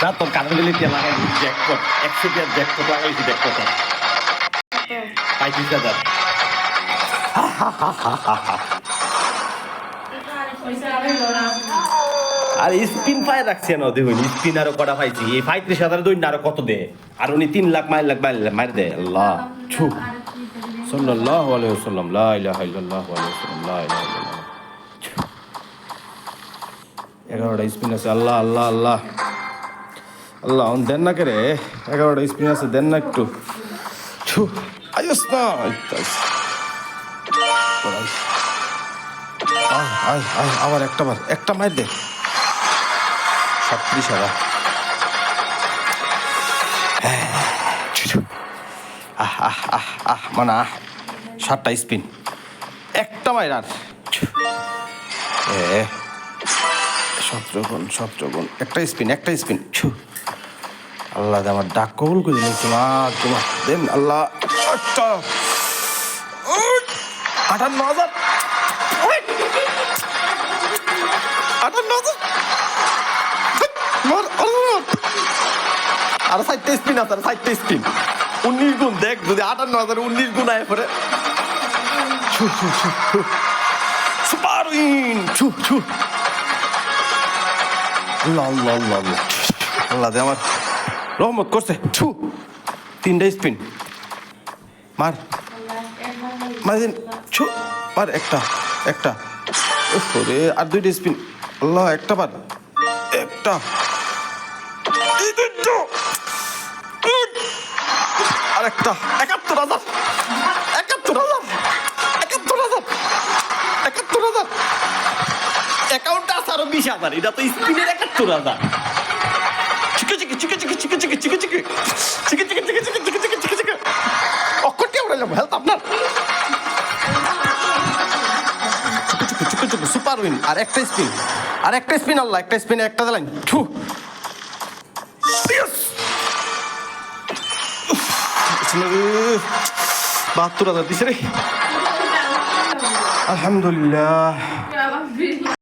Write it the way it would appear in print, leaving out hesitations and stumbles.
না তোর কানের গেলে কে লাগাই জ্যাকপট 100 টাকার জ্যাকপট লাগাইছি জ্যাকপট 35,000 আর স্পিন পায় রাখছি না দেখুন স্পিন আরো কটা পাইছি এই 35,000 দৈন্য আরো কত দে আর উনি 3 লাখ মাইর দে আল্লাহ ছু সাল্লাল্লাহু আলাইহি ওয়াসাল্লাম লা ইলাহা ইল্লাল্লাহু আলাইহি ওয়াসাল্লাম লা ইলাহা ইল্লাল্লাহ 11টা স্পিন আছে আল্লাহ আল্লাহ আল্লাহ আল্লাহ অন দেন না করে 11টা স্পিন আছে দেন না একটু ছু আইস না আবার একটা মাইর দে 37,000 মানে 7টা স্পিন একটা মাইর আর 17 গুণ একটা স্পিন ছু আল্লাহ আমার ডাক কবুল করে দিয়েছি মা তোমার দেন আল্লাহ 58,000 আর 60টা স্পিন আছে 60টা স্পিন 19 গুণ দেখ যদি 58,000 19 গুণ আয় পরে সুপার উইন আল্লাহ আল্লাহ দে আমার রহমত করছে 3টা স্পিন মার মার একটা ওরে আর 2টা স্পিন আল্লাহ একটা বার একটা আর একটা 71,000 অ্যাকাউন্টে আছে আরো 20,000 এটা তো স্পিনের 71,000 অক্ষরটি উড়ে যাবো হেলথ আপনার সুপার উইন আর একটা স্পিন আল্লাহ একটা স্পিনে একটা দিলাম 72,000 দিছে রে আলহামদুলিল্লাহ